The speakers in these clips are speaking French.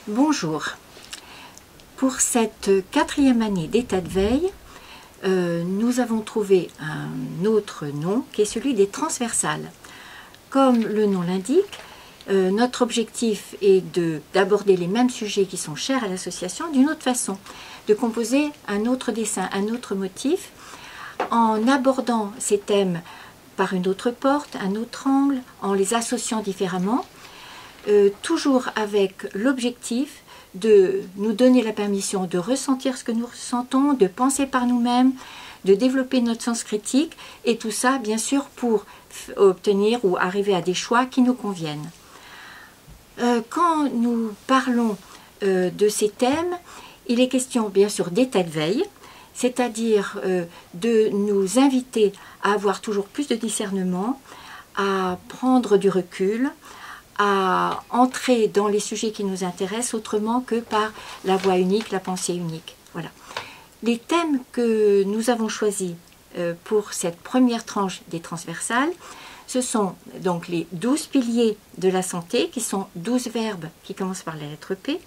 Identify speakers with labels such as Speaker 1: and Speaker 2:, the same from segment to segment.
Speaker 1: Bonjour. Pour cette 4e année d'état de veille, nous avons trouvé un autre nom qui est celui des transversales. Comme le nom l'indique, notre objectif est d'aborder les mêmes sujets qui sont chers à l'association d'une autre façon, de composer un autre dessin, un autre motif, en abordant ces thèmes par une autre porte, un autre angle, en les associant différemment, toujours avec l'objectif de nous donner la permission de ressentir ce que nous ressentons, de penser par nous-mêmes, de développer notre sens critique, et tout ça, bien sûr, pour obtenir ou arriver à des choix qui nous conviennent. Quand nous parlons de ces thèmes, il est question, bien sûr, d'état de veille, c'est-à-dire de nous inviter à avoir toujours plus de discernement, à prendre du recul, à entrer dans les sujets qui nous intéressent autrement que par la voix unique, la pensée unique. Voilà. Les thèmes que nous avons choisis pour cette première tranche des transversales, ce sont donc les 12 piliers de la santé, qui sont 12 verbes qui commencent par la lettre P.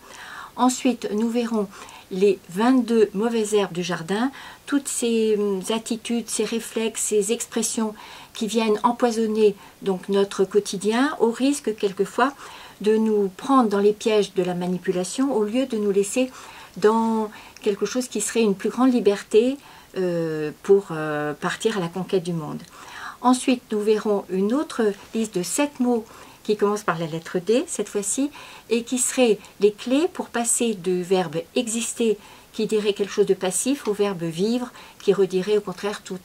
Speaker 1: Ensuite, nous verrons les 22 mauvaises herbes du jardin, toutes ces attitudes, ces réflexes, ces expressions qui viennent empoisonner donc notre quotidien, au risque quelquefois de nous prendre dans les pièges de la manipulation au lieu de nous laisser dans quelque chose qui serait une plus grande liberté pour partir à la conquête du monde. Ensuite, nous verrons une autre liste de 7 mots qui commence par la lettre D, cette fois-ci, et qui seraient les clés pour passer du verbe exister, qui dirait quelque chose de passif, au verbe vivre, qui redirait au contraire tout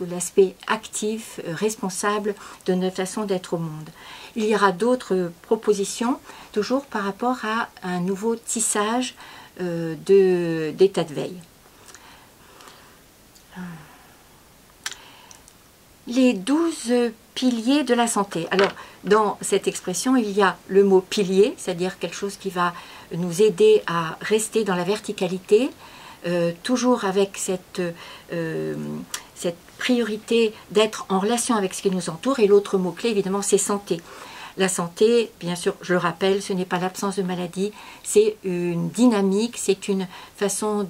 Speaker 1: l'aspect actif, responsable de notre façon d'être au monde. Il y aura d'autres propositions, toujours par rapport à un nouveau tissage d'état de veille. Les 12 piliers de la santé. Alors, dans cette expression, il y a le mot pilier, c'est-à-dire quelque chose qui va nous aider à rester dans la verticalité, toujours avec cette priorité d'être en relation avec ce qui nous entoure. Et l'autre mot-clé, évidemment, c'est santé. La santé, bien sûr, je le rappelle, ce n'est pas l'absence de maladie, c'est une dynamique, c'est une façon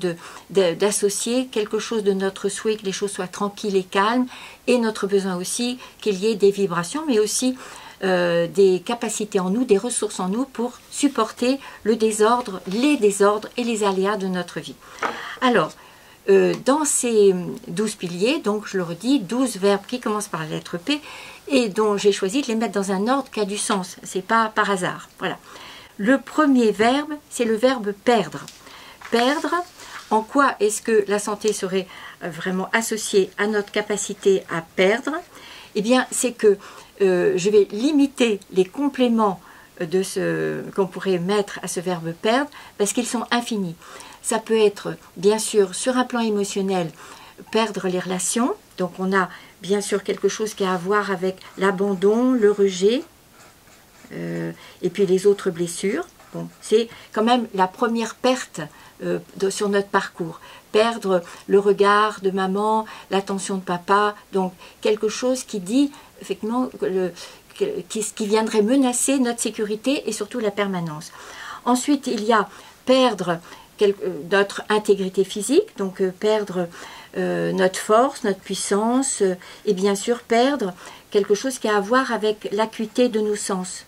Speaker 1: d'associer quelque chose de notre souhait, que les choses soient tranquilles et calmes, et notre besoin aussi qu'il y ait des vibrations, mais aussi des capacités en nous, des ressources en nous pour supporter le désordre, les désordres et les aléas de notre vie. Alors, dans ces 12 piliers, donc je le redis, 12 verbes qui commencent par la lettre P et dont j'ai choisi de les mettre dans un ordre qui a du sens, c'est pas par hasard. Voilà. Le premier verbe, c'est le verbe perdre. Perdre, en quoi est-ce que la santé serait vraiment associée à notre capacité à perdre? Eh bien, c'est que je vais limiter les compléments de ce qu'on pourrait mettre à ce verbe perdre parce qu'ils sont infinis. Ça peut être, bien sûr, sur un plan émotionnel, perdre les relations. Donc, on a bien sûr quelque chose qui a à voir avec l'abandon, le rejet, et puis les autres blessures. Bon, c'est quand même la première perte sur notre parcours. Perdre le regard de maman, l'attention de papa, donc quelque chose qui dit, effectivement, qui viendrait menacer notre sécurité et surtout la permanence. Ensuite, il y a perdre notre intégrité physique, donc perdre notre force, notre puissance, et bien sûr perdre quelque chose qui a à voir avec l'acuité de nos sens,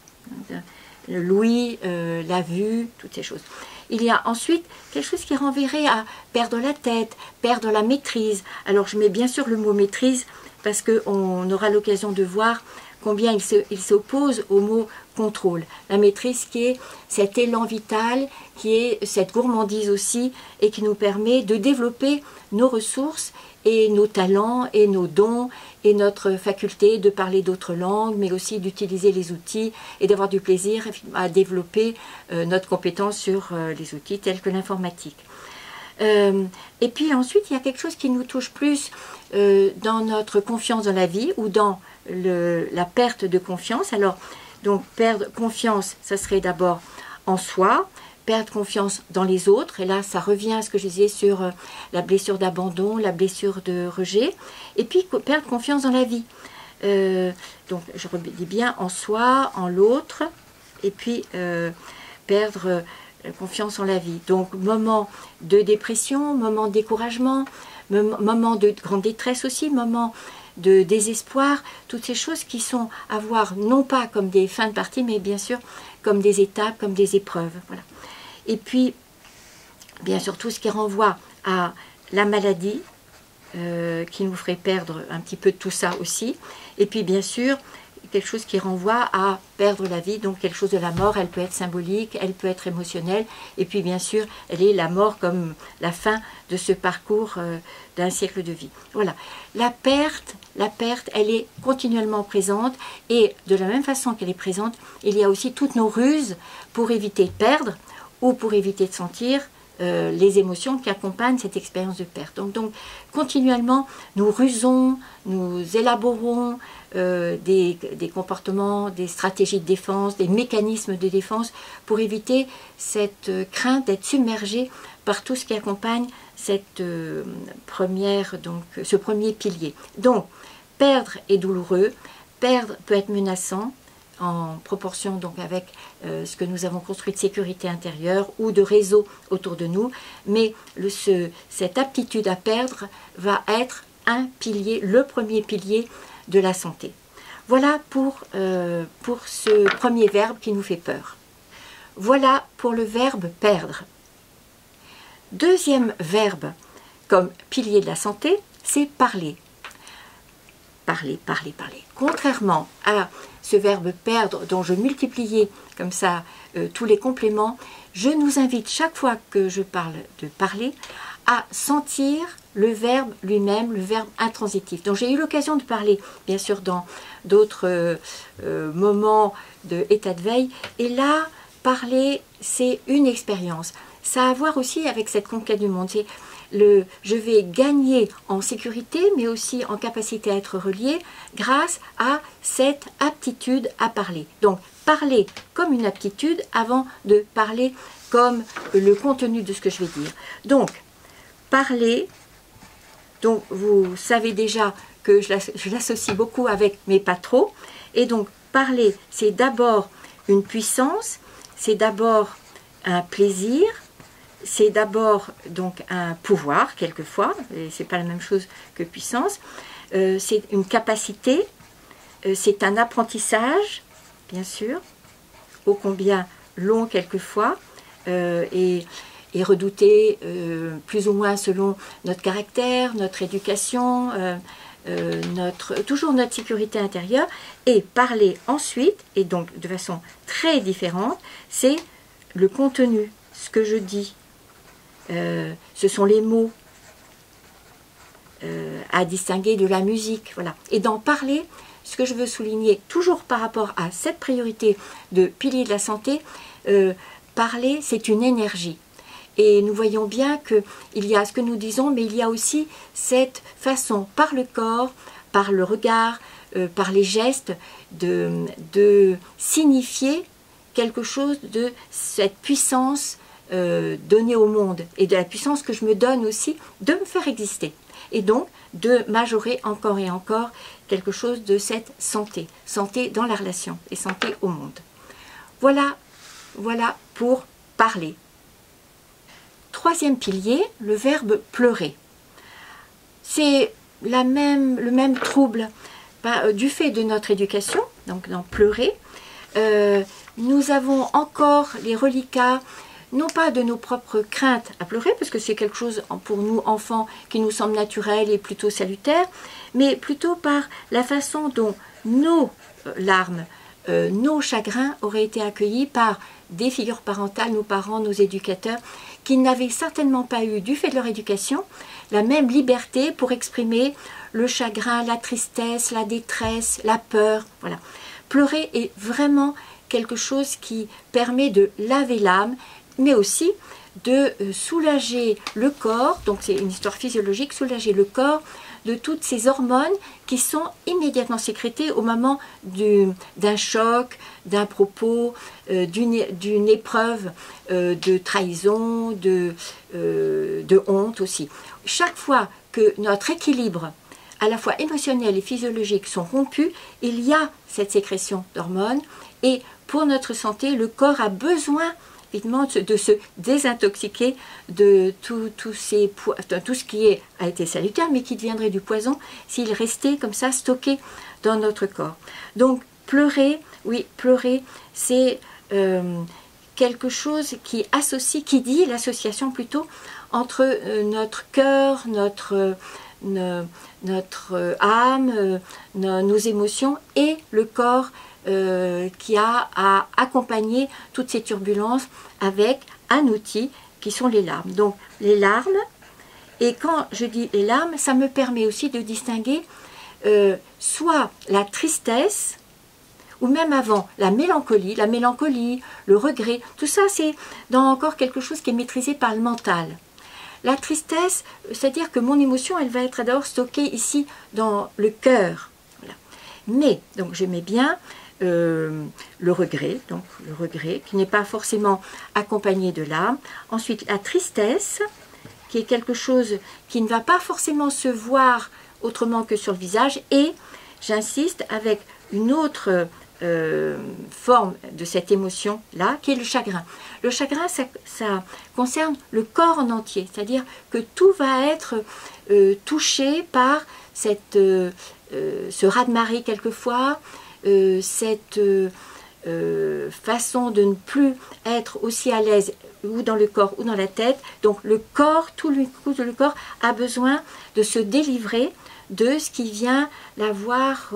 Speaker 1: l'ouïe, la vue, toutes ces choses. Il y a ensuite quelque chose qui renverrait à perdre la tête, perdre la maîtrise. Alors je mets bien sûr le mot maîtrise parce qu'on aura l'occasion de voir combien il s'oppose au mot contrôle. La maîtrise qui est cet élan vital, qui est cette gourmandise aussi, et qui nous permet de développer nos ressources et nos talents et nos dons et notre faculté de parler d'autres langues, mais aussi d'utiliser les outils et d'avoir du plaisir à développer notre compétence sur les outils tels que l'informatique. Et puis ensuite, il y a quelque chose qui nous touche plus dans notre confiance dans la vie ou dans la perte de confiance. Alors, donc, perdre confiance, ça serait d'abord en soi, perdre confiance dans les autres, et là, ça revient à ce que je disais sur la blessure d'abandon, la blessure de rejet, et puis perdre confiance dans la vie. Donc, je redis bien en soi, en l'autre, et puis perdre confiance en la vie. Donc moment de dépression, moment de découragement, moment de grande détresse aussi, moment de désespoir, toutes ces choses qui sont à voir non pas comme des fins de partie, mais bien sûr comme des étapes, comme des épreuves. Voilà. Et puis, bien sûr, tout ce qui renvoie à la maladie, qui nous ferait perdre un petit peu de tout ça aussi. Et puis, bien sûr, quelque chose qui renvoie à perdre la vie, donc quelque chose de la mort. Elle peut être symbolique, elle peut être émotionnelle. Et puis, bien sûr, elle est la mort comme la fin de ce parcours d'un siècle de vie. Voilà. La perte, elle est continuellement présente. Et de la même façon qu'elle est présente, il y a aussi toutes nos ruses pour éviter de perdre ou pour éviter de sentir les émotions qui accompagnent cette expérience de perte. Donc continuellement, nous rusons, nous élaborons des comportements, des stratégies de défense, des mécanismes de défense pour éviter cette crainte d'être submergé par tout ce qui accompagne cette ce premier pilier. Donc, perdre est douloureux, perdre peut être menaçant, en proportion donc avec ce que nous avons construit de sécurité intérieure ou de réseau autour de nous, mais cette aptitude à perdre va être un pilier, le premier pilier de la santé. Voilà pour ce premier verbe qui nous fait peur. Voilà pour le verbe perdre. Deuxième verbe comme pilier de la santé, c'est parler. Parler, parler, parler. Contrairement à ce verbe perdre dont je multipliais comme ça tous les compléments, je nous invite chaque fois que je parle de parler à sentir le verbe lui-même, le verbe intransitif. Donc j'ai eu l'occasion de parler bien sûr dans d'autres moments d'état de veille, et là parler c'est une expérience. Ça a à voir aussi avec cette conquête du monde. C'est je vais gagner en sécurité, mais aussi en capacité à être relié grâce à cette aptitude à parler. Donc, parler comme une aptitude avant de parler comme le contenu de ce que je vais dire. Donc, parler, donc vous savez déjà que je l'associe beaucoup avec mais pas trop. Et donc, parler, c'est d'abord une puissance, c'est d'abord un plaisir, c'est d'abord donc un pouvoir, quelquefois, et c'est pas la même chose que puissance, c'est une capacité, c'est un apprentissage, bien sûr, ô combien long quelquefois, et redouté plus ou moins selon notre caractère, notre éducation, toujours notre sécurité intérieure, et parler ensuite, et donc de façon très différente, c'est le contenu, ce que je dis. Ce sont les mots à distinguer de la musique, voilà. Et d'en parler, ce que je veux souligner, toujours par rapport à cette priorité de pilier de la santé, parler, c'est une énergie. Et nous voyons bien qu'il y a ce que nous disons, mais il y a aussi cette façon, par le corps, par le regard, par les gestes, de signifier quelque chose de cette puissance donnée au monde, et de la puissance que je me donne aussi de me faire exister, et donc de majorer encore et encore quelque chose de cette santé, santé dans la relation et santé au monde. Voilà pour parler. Troisième pilier, le verbe pleurer. C'est le même trouble du fait de notre éducation, donc dans pleurer. Nous avons encore les reliquats, non pas de nos propres craintes à pleurer, parce que c'est quelque chose pour nous enfants qui nous semble naturel et plutôt salutaire, mais plutôt par la façon dont nos larmes, nos chagrins auraient été accueillis par des figures parentales, nos parents, nos éducateurs, qui n'avaient certainement pas eu, du fait de leur éducation, la même liberté pour exprimer le chagrin, la tristesse, la détresse, la peur. Voilà. Pleurer est vraiment quelque chose qui permet de laver l'âme, mais aussi de soulager le corps, donc c'est une histoire physiologique, soulager le corps de toutes ces hormones qui sont immédiatement sécrétées au moment d'un choc, d'un propos, d'une épreuve de trahison, de honte aussi. Chaque fois que notre équilibre à la fois émotionnel et physiologique sont rompus, il y a cette sécrétion d'hormones, et pour notre santé, le corps a besoin évidemment de se désintoxiquer de tout ce qui a été salutaire, mais qui deviendrait du poison s'il restait comme ça stocké dans notre corps. Donc pleurer, oui, pleurer, c'est quelque chose qui associe, qui dit l'association plutôt entre notre cœur, notre âme, nos émotions et le corps qui a à accompagner toutes ces turbulences avec un outil qui sont les larmes. Donc les larmes, et quand je dis les larmes, ça me permet aussi de distinguer soit la tristesse, ou même avant, la mélancolie, le regret, tout ça c'est encore quelque chose qui est maîtrisé par le mental. La tristesse, c'est-à-dire que mon émotion, elle va être d'abord stockée ici dans le cœur. Voilà. Mais, donc je mets bien le regret, qui n'est pas forcément accompagné de larmes. Ensuite, la tristesse, qui est quelque chose qui ne va pas forcément se voir autrement que sur le visage. Et, j'insiste, avec une autre forme de cette émotion-là, qui est le chagrin. Le chagrin, ça concerne le corps en entier, c'est-à-dire que tout va être touché par ce raz-de-marée quelquefois, cette façon de ne plus être aussi à l'aise ou dans le corps ou dans la tête. Donc le corps, tout le corps a besoin de se délivrer de ce qui vient l'avoir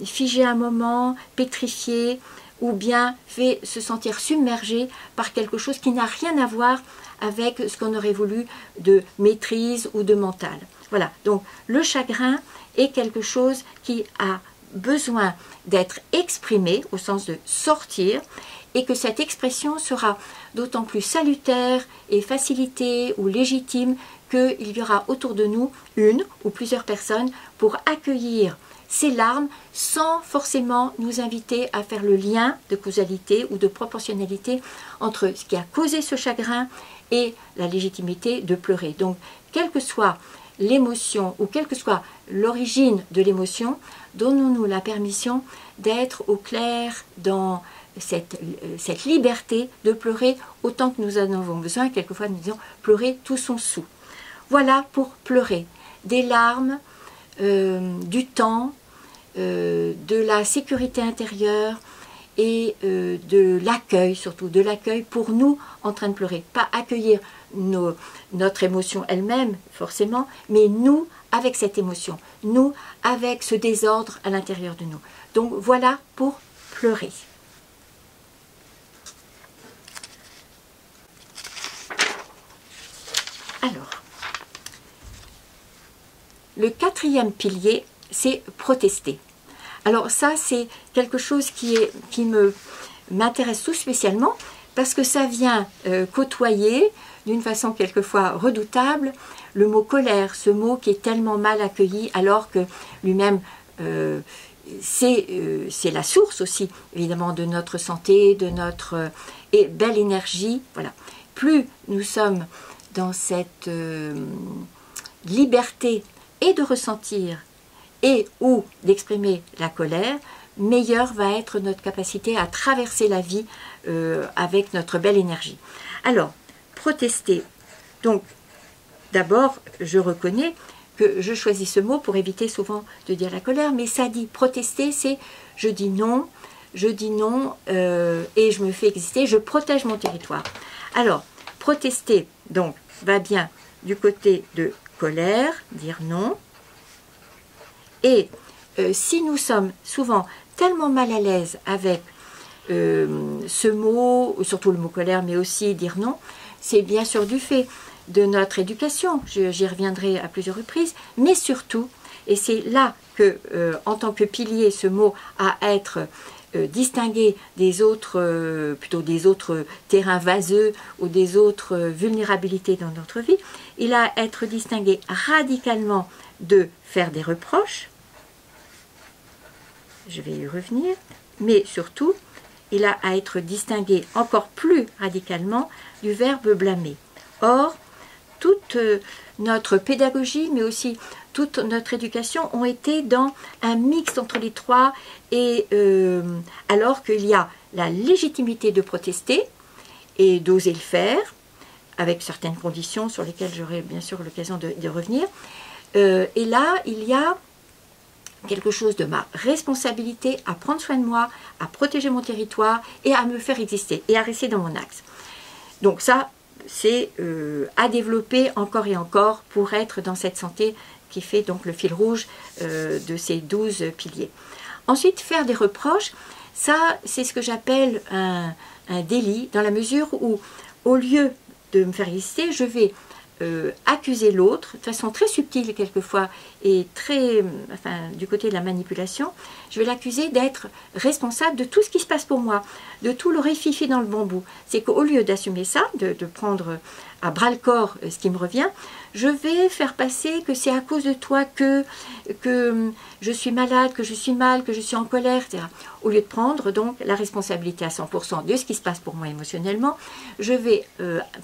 Speaker 1: figé un moment, pétrifié, ou bien fait se sentir submergé par quelque chose qui n'a rien à voir avec ce qu'on aurait voulu de maîtrise ou de mental. Voilà, donc le chagrin est quelque chose qui a besoin d'être exprimé, au sens de sortir, et que cette expression sera d'autant plus salutaire et facilitée ou légitime qu'il y aura autour de nous une ou plusieurs personnes pour accueillir ces larmes sans forcément nous inviter à faire le lien de causalité ou de proportionnalité entre ce qui a causé ce chagrin et la légitimité de pleurer. Donc, quelle que soit l'émotion ou quelle que soit l'origine de l'émotion, donnons-nous la permission d'être au clair dans cette liberté de pleurer autant que nous en avons besoin. Quelquefois, nous disons pleurer tout son sou. Voilà pour pleurer. Des larmes, du temps, de la sécurité intérieure et de l'accueil, surtout de l'accueil pour nous en train de pleurer. Pas accueillir notre émotion elle-même, forcément, mais nous avec cette émotion, nous avec ce désordre à l'intérieur de nous. Donc voilà pour pleurer. Alors, le quatrième pilier, c'est protester. Alors ça, c'est quelque chose qui m'intéresse tout spécialement parce que ça vient côtoyer d'une façon quelquefois redoutable le mot colère, ce mot qui est tellement mal accueilli alors que lui-même c'est la source aussi évidemment de notre santé, de notre belle énergie. Voilà. Plus nous sommes dans cette liberté et de ressentir et ou d'exprimer la colère, meilleure va être notre capacité à traverser la vie avec notre belle énergie. Alors, protester. Donc, d'abord, je reconnais que je choisis ce mot pour éviter souvent de dire la colère, mais ça dit protester, c'est je dis non et je me fais exister, je protège mon territoire. Alors, protester, donc, va bien du côté de colère, dire non. Et si nous sommes souvent tellement mal à l'aise avec ce mot, surtout le mot colère, mais aussi dire non, c'est bien sûr du fait de notre éducation, j'y reviendrai à plusieurs reprises, mais surtout, et c'est là que, en tant que pilier, ce mot a à être distingué des autres, plutôt des autres terrains vaseux ou des autres vulnérabilités dans notre vie, il a à être distingué radicalement de faire des reproches, je vais y revenir, mais surtout, il a à être distingué encore plus radicalement du verbe blâmer. Or, toute notre pédagogie, mais aussi toute notre éducation ont été dans un mix entre les trois, et alors qu'il y a la légitimité de protester, et d'oser le faire, avec certaines conditions sur lesquelles j'aurai bien sûr l'occasion de revenir. Et là, il y a quelque chose de ma responsabilité à prendre soin de moi, à protéger mon territoire et à me faire exister et à rester dans mon axe. Donc ça, c'est à développer encore et encore pour être dans cette santé qui fait donc le fil rouge de ces 12 piliers. Ensuite, faire des reproches, ça c'est ce que j'appelle un délit, dans la mesure où au lieu de me faire exister, je vais accuser l'autre de façon très subtile quelquefois et très, enfin, du côté de la manipulation, je vais l'accuser d'être responsable de tout ce qui se passe pour moi, de tout le rififi dans le bambou. C'est qu'au lieu d'assumer ça, de prendre à bras le corps ce qui me revient, je vais faire passer que c'est à cause de toi que je suis malade, que je suis mal, que je suis en colère, etc. Au lieu de prendre donc la responsabilité à 100% de ce qui se passe pour moi émotionnellement, je vais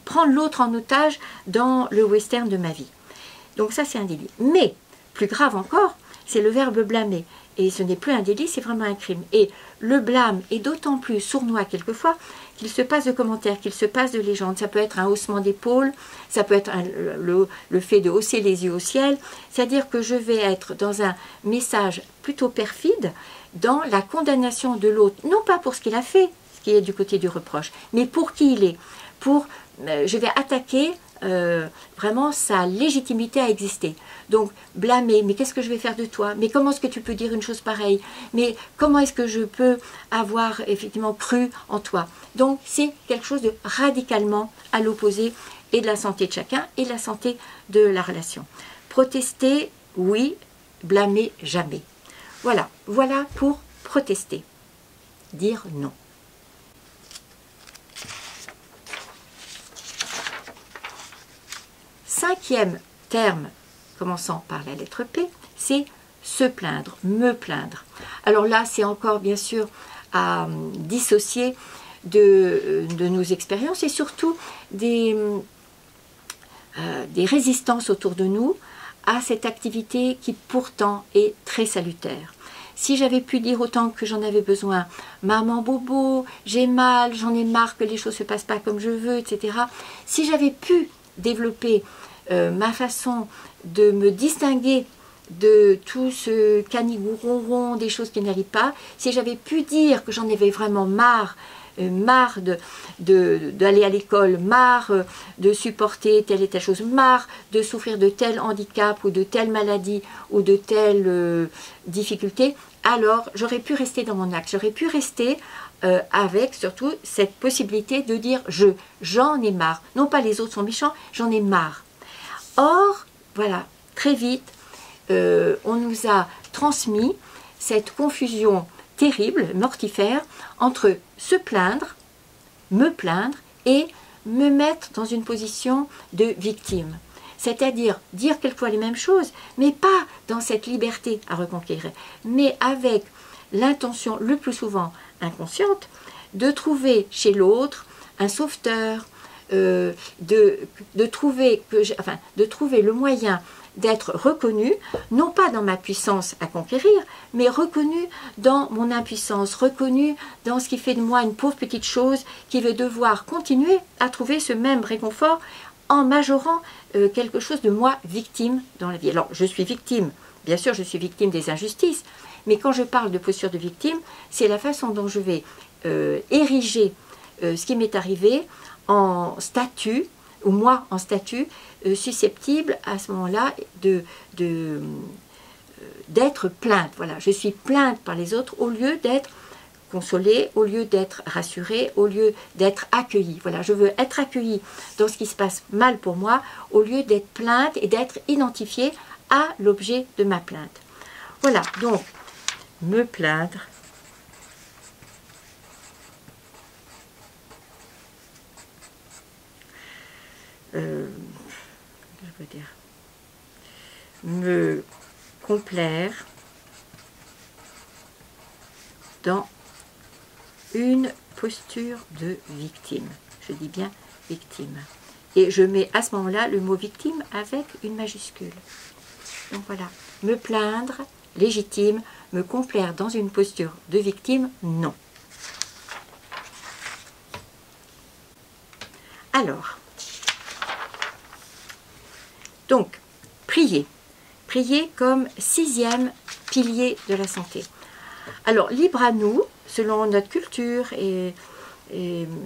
Speaker 1: prendre l'autre en otage dans le western de ma vie. Donc ça c'est un délit. Mais plus grave encore, c'est le verbe blâmer. Et ce n'est plus un délit, c'est vraiment un crime. Et le blâme est d'autant plus sournois quelquefois qu'il se passe de commentaires, qu'il se passe de légendes. Ça peut être un haussement d'épaule, ça peut être le fait de hausser les yeux au ciel. C'est-à-dire que je vais être dans un message plutôt perfide, dans la condamnation de l'autre, non pas pour ce qu'il a fait, ce qui est du côté du reproche, mais pour qui il est. Je vais attaquer vraiment sa légitimité à exister. Donc blâmer, mais qu'est-ce que je vais faire de toi? Mais comment est-ce que tu peux dire une chose pareille? Mais comment est-ce que je peux avoir effectivement cru en toi? Donc c'est quelque chose de radicalement à l'opposé et de la santé de chacun et de la santé de la relation. Protester, oui, blâmer, jamais. Voilà pour protester. Dire non. Cinquième terme, commençant par la lettre P, c'est se plaindre, me plaindre. Alors là, c'est encore bien sûr à dissocier de nos expériences et surtout des résistances autour de nous à cette activité qui pourtant est très salutaire. Si j'avais pu dire autant que j'en avais besoin, maman bobo, j'ai mal, j'en ai marre que les choses ne se passent pas comme je veux, etc. Si j'avais pu développer ma façon de me distinguer de tout ce canigou-ronron, des choses qui n'allaient pas, si j'avais pu dire que j'en avais vraiment marre d'aller à l'école, marre de supporter telle et telle chose, marre de souffrir de tel handicap ou de telle maladie ou de telle difficulté, alors j'aurais pu rester dans mon axe, j'aurais pu rester avec surtout cette possibilité de dire j'en ai marre, non pas les autres sont méchants, j'en ai marre. Or, voilà, très vite, on nous a transmis cette confusion terrible, mortifère, entre se plaindre, me plaindre et me mettre dans une position de victime. C'est-à-dire dire quelquefois les mêmes choses, mais pas dans cette liberté à reconquérir, mais avec l'intention, le plus souvent inconsciente, de trouver chez l'autre un sauveteur, de trouver le moyen d'être reconnu, non pas dans ma puissance à conquérir, mais reconnu dans mon impuissance, reconnu dans ce qui fait de moi une pauvre petite chose qui veut devoir continuer à trouver ce même réconfort en majorant quelque chose de moi victime dans la vie. Alors, je suis victime, bien sûr, je suis victime des injustices, mais quand je parle de posture de victime, c'est la façon dont je vais ériger ce qui m'est arrivé en statut, ou moi en statut, susceptible à ce moment-là d'être plainte. Voilà, je suis plainte par les autres au lieu d'être consolée, au lieu d'être rassurée, au lieu d'être accueillie. Voilà, je veux être accueillie dans ce qui se passe mal pour moi, au lieu d'être plainte et d'être identifiée à l'objet de ma plainte. Voilà, donc, me plaindre, je veux dire, me complaire dans une posture de victime. Je dis bien victime. Et je mets à ce moment-là le mot victime avec une majuscule. Donc voilà, me plaindre, légitime, me complaire dans une posture de victime, non. Alors, donc, prier. Prier comme 6e pilier de la santé. Alors, libre à nous, selon notre culture et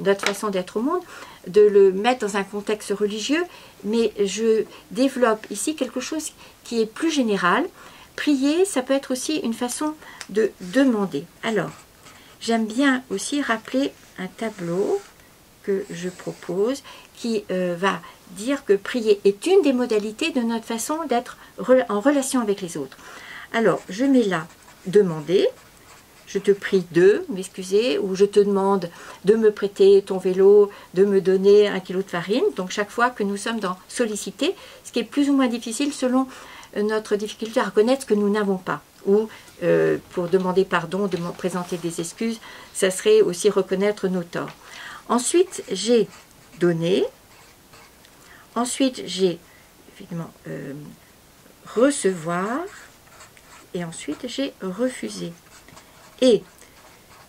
Speaker 1: notre façon d'être au monde, de le mettre dans un contexte religieux, mais je développe ici quelque chose qui est plus général. Prier, ça peut être aussi une façon de demander. Alors, j'aime bien aussi rappeler un tableau que je propose qui va dire que prier est une des modalités de notre façon d'être en relation avec les autres. Alors, je mets là demander. Je te prie de m'excuser, ou je te demande de me prêter ton vélo, de me donner 1 kilo de farine. Donc chaque fois que nous sommes dans solliciter, ce qui est plus ou moins difficile selon notre difficulté à reconnaître ce que nous n'avons pas. Ou pour demander pardon, de me présenter des excuses, ça serait aussi reconnaître nos torts. Ensuite, j'ai donné. Ensuite, j'ai évidemment recevoir. Et ensuite, j'ai refusé. Et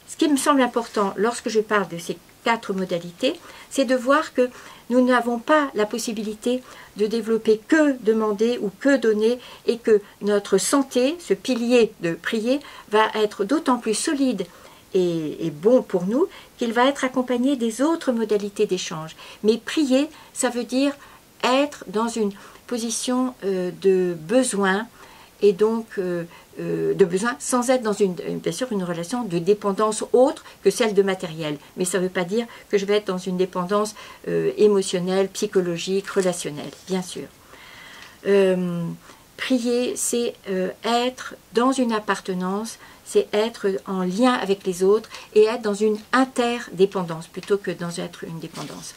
Speaker 1: ce qui me semble important lorsque je parle de ces 4 modalités, c'est de voir que nous n'avons pas la possibilité de développer que demander ou que donner, et que notre santé, ce pilier de prier, va être d'autant plus solide et bon pour nous qu'il va être accompagné des autres modalités d'échange. Mais prier, ça veut dire être dans une position de besoin, et donc de besoin, sans être dans bien sûr une relation de dépendance autre que celle de matériel. Mais ça ne veut pas dire que je vais être dans une dépendance émotionnelle, psychologique, relationnelle, bien sûr. Prier, c'est être dans une appartenance, c'est être en lien avec les autres et être dans une interdépendance plutôt que dans être une dépendance.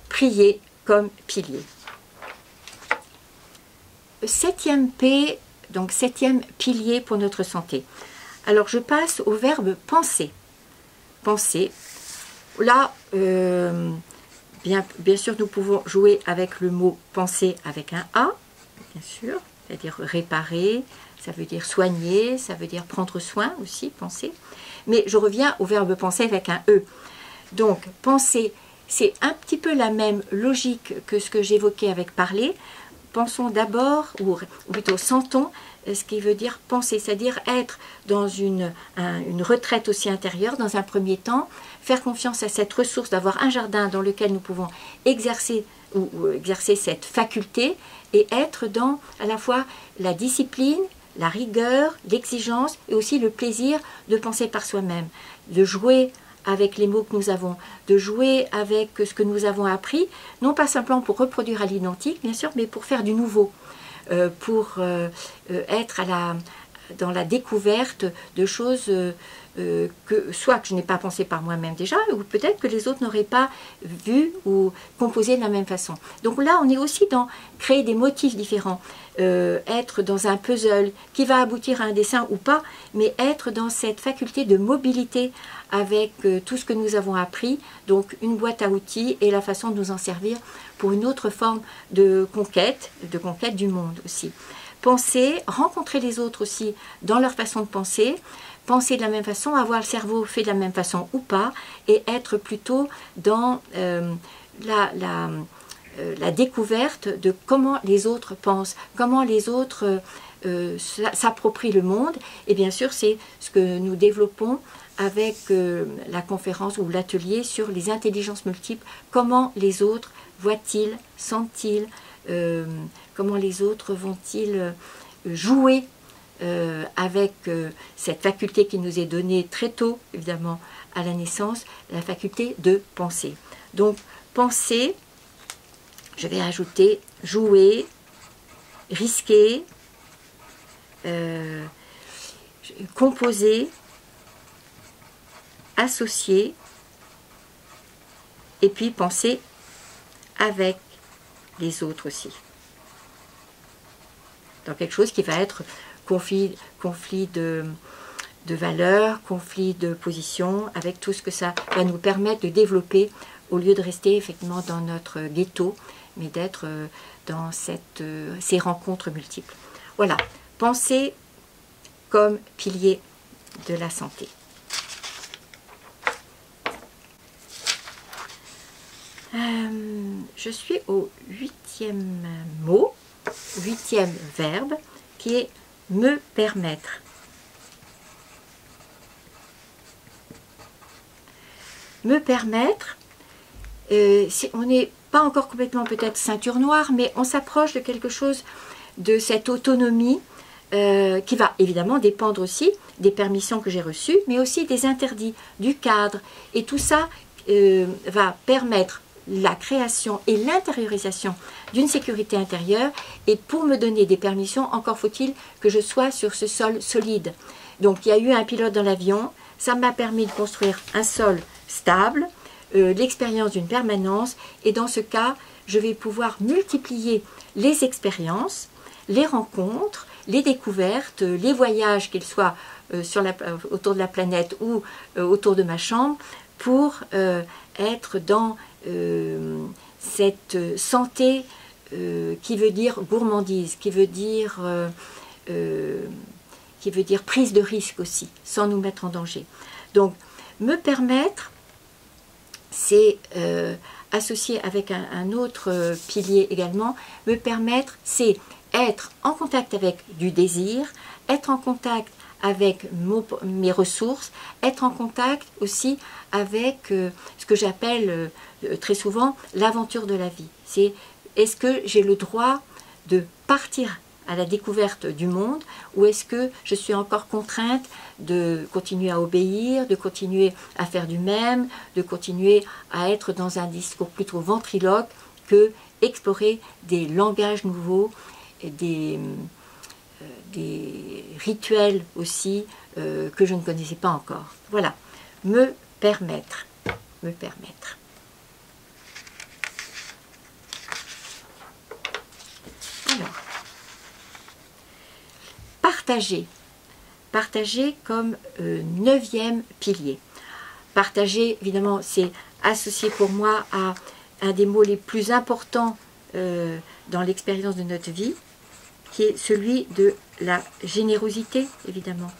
Speaker 1: Prier comme pilier. 7e P, donc 7e pilier pour notre santé. Alors je passe au verbe penser. Penser. Là, bien sûr, nous pouvons jouer avec le mot penser avec un A, bien sûr, c'est-à-dire réparer, ça veut dire soigner, ça veut dire prendre soin aussi, penser. Mais je reviens au verbe penser avec un E. Donc, penser, c'est un petit peu la même logique que ce que j'évoquais avec parler. Pensons d'abord, ou plutôt sentons, ce qui veut dire penser, c'est-à-dire être dans une retraite aussi intérieure dans un premier temps, faire confiance à cette ressource d'avoir un jardin dans lequel nous pouvons exercer cette faculté et être dans à la fois la discipline, la rigueur, l'exigence et aussi le plaisir de penser par soi-même, de jouer avec les mots que nous avons, de jouer avec ce que nous avons appris, non pas simplement pour reproduire à l'identique, bien sûr, mais pour faire du nouveau, pour être dans la découverte de choses soit que je n'ai pas pensé par moi-même déjà, ou peut-être que les autres n'auraient pas vu ou composé de la même façon. Donc là, on est aussi dans créer des motifs différents, être dans un puzzle qui va aboutir à un dessin ou pas, mais être dans cette faculté de mobilité avec tout ce que nous avons appris, donc une boîte à outils et la façon de nous en servir pour une autre forme de conquête du monde aussi. Penser, rencontrer les autres aussi dans leur façon de penser de la même façon, avoir le cerveau fait de la même façon ou pas, et être plutôt dans la découverte de comment les autres pensent, comment les autres s'approprient le monde. Et bien sûr, c'est ce que nous développons avec la conférence ou l'atelier sur les intelligences multiples. Comment les autres voient-ils, sentent-ils, comment les autres vont-ils jouer avec cette faculté qui nous est donnée très tôt, évidemment, à la naissance, la faculté de penser. Donc, penser, je vais ajouter jouer, risquer, composer, associer, et puis penser avec les autres aussi. Donc quelque chose qui va être conflit de valeurs, conflit de position, avec tout ce que ça va nous permettre de développer, au lieu de rester effectivement dans notre ghetto, mais d'être dans ces rencontres multiples. Voilà, penser comme pilier de la santé. Je suis au 8e mot, 8e verbe, qui est me permettre. Me permettre, on n'est pas encore complètement peut-être ceinture noire, mais on s'approche de quelque chose de cette autonomie qui va évidemment dépendre aussi des permissions que j'ai reçues, mais aussi des interdits, du cadre. Et tout ça va permettre la création et l'intériorisation d'une sécurité intérieure. Et pour me donner des permissions, encore faut-il que je sois sur ce sol solide. Donc il y a eu un pilote dans l'avion, ça m'a permis de construire un sol stable, l'expérience d'une permanence, et dans ce cas, je vais pouvoir multiplier les expériences, les rencontres, les découvertes, les voyages, qu'ils soient autour de la planète ou autour de ma chambre, pour être dans cette santé qui veut dire gourmandise, qui veut dire prise de risque aussi, sans nous mettre en danger. Donc, me permettre, c'est associé avec un autre pilier également. Me permettre, c'est être en contact avec du désir, être en contact avec mes ressources, être en contact aussi avec ce que j'appelle très souvent l'aventure de la vie. C'est est-ce que j'ai le droit de partir à la découverte du monde, ou est-ce que je suis encore contrainte de continuer à obéir, de continuer à faire du même, de continuer à être dans un discours plutôt ventriloque que explorer des langages nouveaux, des rituels aussi que je ne connaissais pas encore. Voilà, me permettre, me permettre. Alors, partager. Partager comme 9e pilier. Partager, évidemment, c'est associé pour moi à un des mots les plus importants dans l'expérience de notre vie, qui est celui de la générosité, évidemment.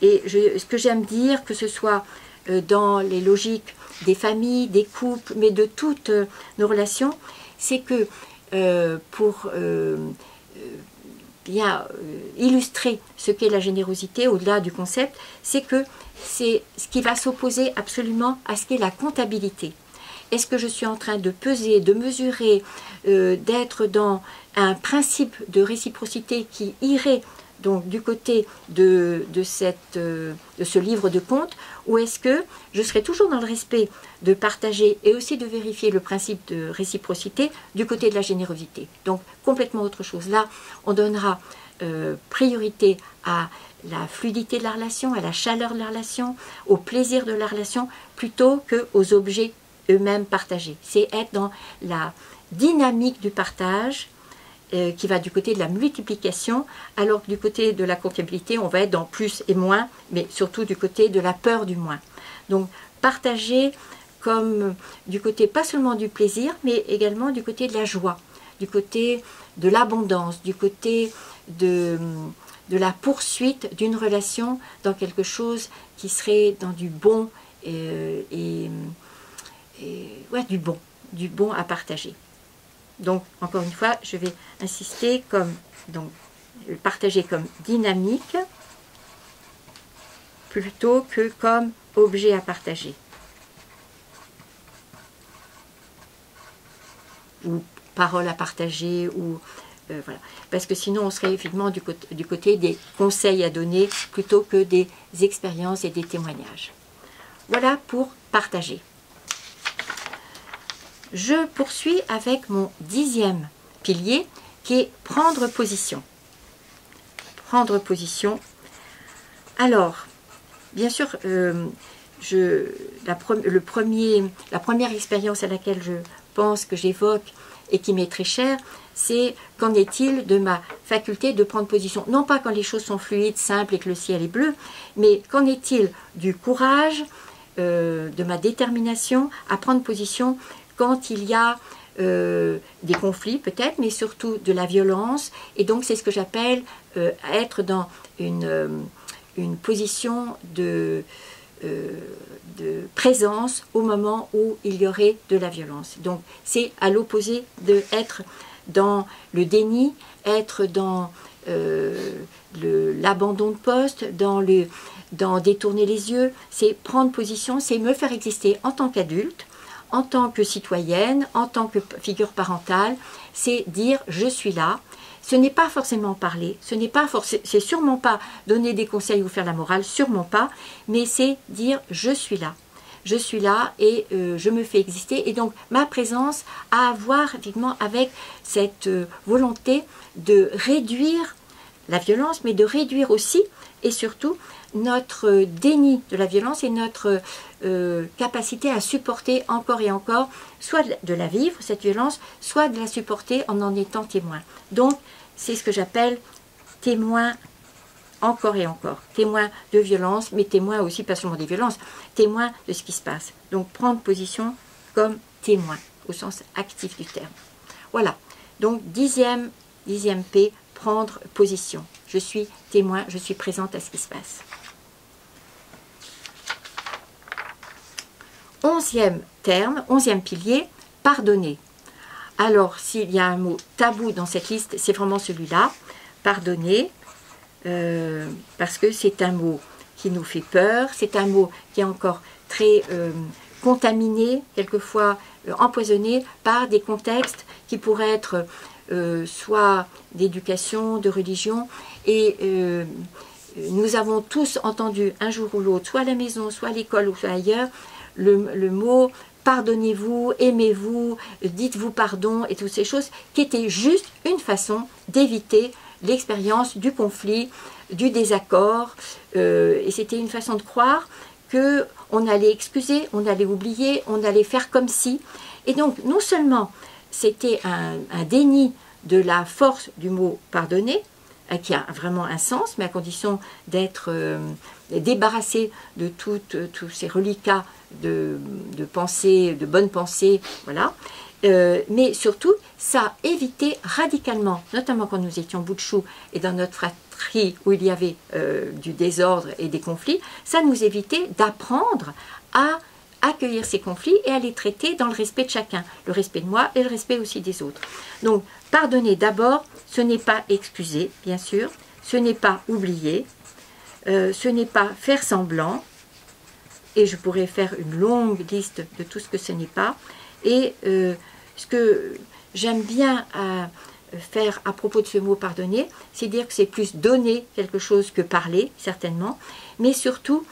Speaker 1: Et ce que j'aime dire, que ce soit dans les logiques des familles, des couples, mais de toutes nos relations, c'est que pour bien illustrer ce qu'est la générosité, au-delà du concept, c'est que c'est ce qui va s'opposer absolument à ce qu'est la comptabilité. Est-ce que je suis en train de peser, de mesurer, d'être dans un principe de réciprocité qui irait donc du côté de ce livre de comptes, ou est-ce que je serai toujours dans le respect de partager et aussi de vérifier le principe de réciprocité du côté de la générosité? Donc complètement autre chose. Là, on donnera priorité à la fluidité de la relation, à la chaleur de la relation, au plaisir de la relation, plutôt qu'aux objets eux-mêmes partagés. C'est être dans la dynamique du partage qui va du côté de la multiplication, alors que du côté de la comptabilité, on va être dans plus et moins, mais surtout du côté de la peur du moins. Donc partager comme du côté pas seulement du plaisir, mais également du côté de la joie, du côté de l'abondance, du côté de la poursuite d'une relation dans quelque chose qui serait dans du bon ouais, du bon à partager. Donc, encore une fois, je vais insister comme, donc, partager comme dynamique plutôt que comme objet à partager. Ou parole à partager, ou voilà. Parce que sinon, on serait effectivement du côté des conseils à donner plutôt que des expériences et des témoignages. Voilà pour partager. Je poursuis avec mon 10e pilier qui est prendre position. Prendre position. Alors, bien sûr, la première expérience à laquelle je pense que j'évoque et qui m'est très chère, c'est qu'en est-il de ma faculté de prendre position. Non pas quand les choses sont fluides, simples et que le ciel est bleu, mais qu'en est-il du courage, de ma détermination à prendre position quand il y a des conflits peut-être, mais surtout de la violence. Et donc c'est ce que j'appelle être dans une position de présence au moment où il y aurait de la violence. Donc c'est à l'opposé d'être dans le déni, être dans l'abandon de poste, dans détourner les yeux, c'est prendre position, c'est me faire exister en tant qu'adulte, en tant que citoyenne, en tant que figure parentale, c'est dire je suis là. Ce n'est pas forcément parler, c'est sûrement pas donner des conseils ou faire la morale, sûrement pas, mais c'est dire je suis là. Je suis là et je me fais exister. Et donc ma présence a à voir évidemment avec cette volonté de réduire la violence, mais de réduire aussi et surtout notre déni de la violence et notre capacité à supporter encore et encore, soit de la vivre, cette violence, soit de la supporter en étant témoin. Donc, c'est ce que j'appelle témoin encore et encore. Témoin de violence, mais témoin aussi, pas seulement des violences, témoin de ce qui se passe. Donc, prendre position comme témoin, au sens actif du terme. Voilà. Donc, dixième P, prendre position. Je suis témoin, je suis présente à ce qui se passe. 11e terme, 11e pilier, pardonner. Alors, s'il y a un mot tabou dans cette liste, c'est vraiment celui-là, pardonner, parce que c'est un mot qui nous fait peur, c'est un mot qui est encore très contaminé, quelquefois empoisonné par des contextes qui pourraient être soit d'éducation, de religion, et nous avons tous entendu un jour ou l'autre, soit à la maison, soit à l'école, ou soit ailleurs, le mot pardonnez-vous, aimez-vous, dites-vous pardon, et toutes ces choses qui étaient juste une façon d'éviter l'expérience du conflit, du désaccord, et c'était une façon de croire qu'on allait excuser, on allait oublier, on allait faire comme si, et donc non seulement c'était un déni de la force du mot pardonner, qui a vraiment un sens, mais à condition d'être débarrassé de tous ces reliquats de pensée, de bonne pensée, voilà. Mais surtout, ça a évité radicalement, notamment quand nous étions bout de chou et dans notre fratrie où il y avait du désordre et des conflits, ça nous évitait d'apprendre à accueillir ces conflits et à les traiter dans le respect de chacun, le respect de moi et le respect aussi des autres. Donc, pardonner d'abord, ce n'est pas excuser, bien sûr, ce n'est pas oublier, ce n'est pas faire semblant, et je pourrais faire une longue liste de tout ce que ce n'est pas, et ce que j'aime bien faire à propos de ce mot pardonner, c'est dire que c'est plus donner quelque chose que parler, certainement, mais surtout,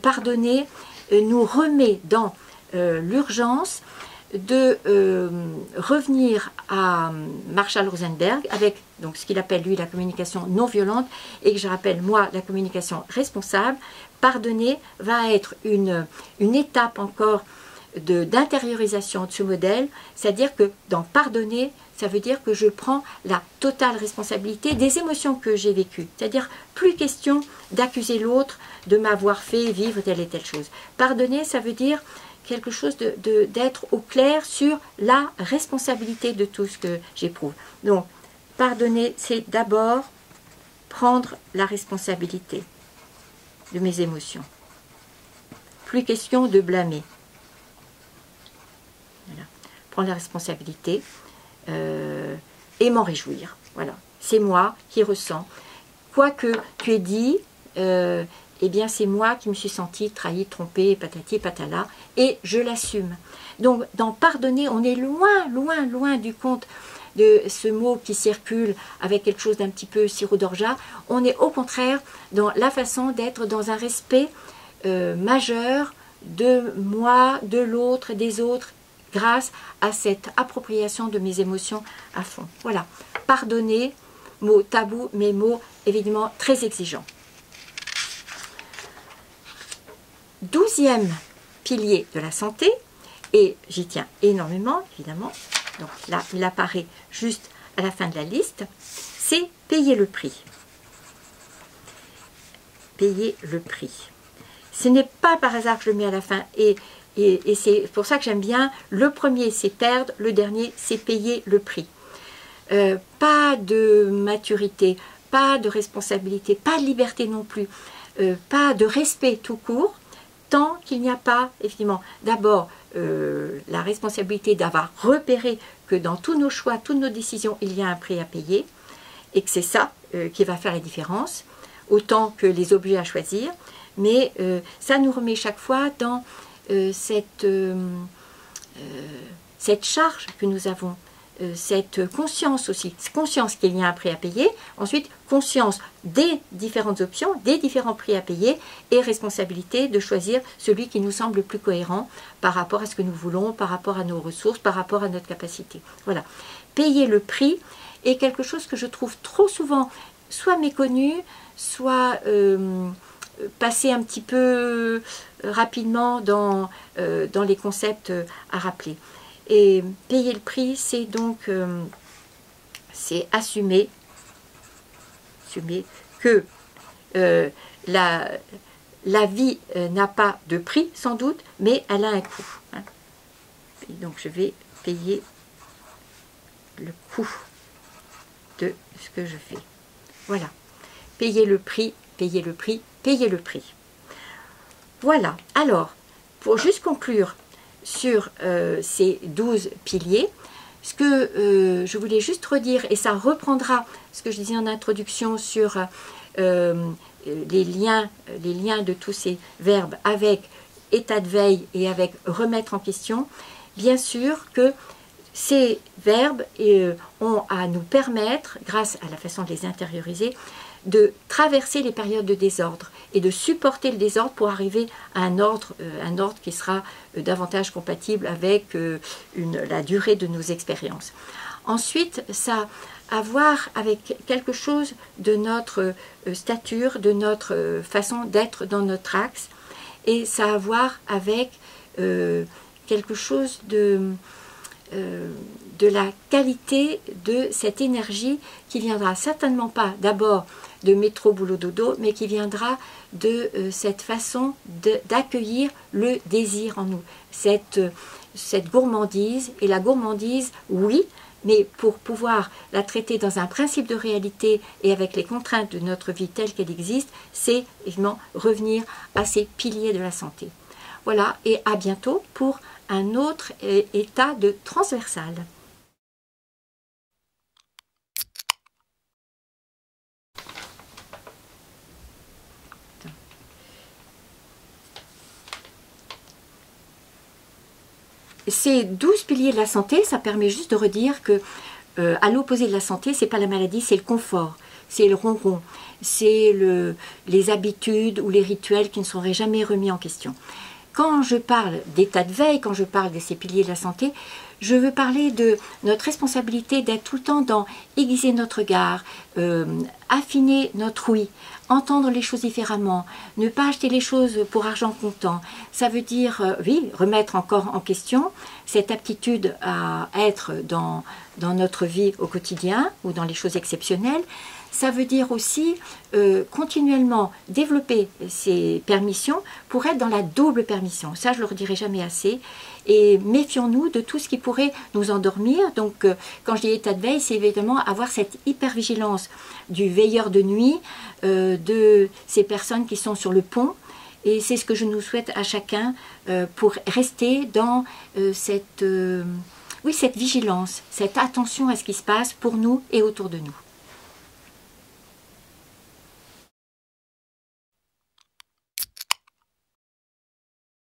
Speaker 1: pardonner nous remet dans l'urgence de revenir à Marshall Rosenberg avec donc, ce qu'il appelle lui la communication non violente et que je rappelle moi la communication responsable. Pardonner va être une étape encore d'intériorisation de ce modèle, c'est-à-dire que dans pardonner, ça veut dire que je prends la totale responsabilité des émotions que j'ai vécues. C'est-à-dire plus question d'accuser l'autre de m'avoir fait vivre telle et telle chose. Pardonner, ça veut dire quelque chose d'être au clair sur la responsabilité de tout ce que j'éprouve. Donc, pardonner, c'est d'abord prendre la responsabilité de mes émotions. Plus question de blâmer. Voilà. Prendre la responsabilité et m'en réjouir. Voilà. C'est moi qui ressens. Quoi que tu aies dit, eh bien c'est moi qui me suis sentie trahie, trompée, patati, patala, et je l'assume. Donc dans pardonner, on est loin, loin, loin du compte de ce mot qui circule avec quelque chose d'un petit peu sirop d'orgeat. On est au contraire dans la façon d'être dans un respect majeur de moi, de l'autre, des autres, grâce à cette appropriation de mes émotions à fond. Voilà, pardonner, mot tabou, mais mot évidemment très exigeant. 12e pilier de la santé, et j'y tiens énormément, évidemment, donc là il apparaît juste à la fin de la liste, c'est payer le prix. Payer le prix. Ce n'est pas par hasard que je le mets à la fin, et c'est pour ça que j'aime bien, le premier c'est perdre, le dernier c'est payer le prix. Pas de maturité, pas de responsabilité, pas de liberté non plus, pas de respect tout court, tant qu'il n'y a pas, effectivement, d'abord la responsabilité d'avoir repéré que dans tous nos choix, toutes nos décisions, il y a un prix à payer, et que c'est ça qui va faire la différence, autant que les objets à choisir, mais ça nous remet chaque fois dans cette charge que nous avons, cette conscience aussi, conscience qu'il y a un prix à payer, ensuite conscience des différentes options, des différents prix à payer, et responsabilité de choisir celui qui nous semble le plus cohérent par rapport à ce que nous voulons, par rapport à nos ressources, par rapport à notre capacité. Voilà. Payer le prix est quelque chose que je trouve trop souvent soit méconnu, soit passer un petit peu rapidement dans les concepts à rappeler. Et payer le prix, c'est donc c'est assumer que la vie n'a pas de prix sans doute, mais elle a un coût. Hein. Et donc je vais payer le coût de ce que je fais. Voilà. Payer le prix, payer le prix, payer le prix. Voilà. Alors, pour juste conclure sur ces 12 piliers, ce que je voulais juste redire, et ça reprendra ce que je disais en introduction sur les liens de tous ces verbes avec état de veille et avec remettre en question, bien sûr que ces verbes ont à nous permettre, grâce à la façon de les intérioriser, de traverser les périodes de désordre et de supporter le désordre pour arriver à un ordre qui sera davantage compatible avec la durée de nos expériences. Ensuite, ça a à voir avec quelque chose de notre stature, de notre façon d'être dans notre axe, et ça a à voir avec quelque chose de la qualité de cette énergie qui viendra certainement pas d'abord de métro, boulot, dodo, mais qui viendra de cette façon d'accueillir le désir en nous, cette gourmandise. Et la gourmandise, oui, mais pour pouvoir la traiter dans un principe de réalité et avec les contraintes de notre vie telle qu'elle existe, c'est évidemment revenir à ces piliers de la santé. Voilà, et à bientôt pour un autre état de transversal. Ces 12 piliers de la santé, ça permet juste de redire que à l'opposé de la santé, c'est pas la maladie, c'est le confort, c'est le ronron, c'est les habitudes ou les rituels qui ne seraient jamais remis en question. Quand je parle d'état de veille, quand je parle de ces piliers de la santé, je veux parler de notre responsabilité d'être tout le temps dans aiguiser notre regard, affiner notre ouïe, entendre les choses différemment, ne pas acheter les choses pour argent comptant. Ça veut dire, oui, remettre encore en question cette aptitude à être dans notre vie au quotidien ou dans les choses exceptionnelles. Ça veut dire aussi continuellement développer ces permissions pour être dans la double permission. Ça, je ne le redirai jamais assez. Et méfions-nous de tout ce qui pourrait nous endormir. Donc, quand je dis état de veille, c'est évidemment avoir cette hypervigilance du veilleur de nuit, de ces personnes qui sont sur le pont. Et c'est ce que je nous souhaite à chacun pour rester dans cette vigilance, cette attention à ce qui se passe pour nous et autour de nous.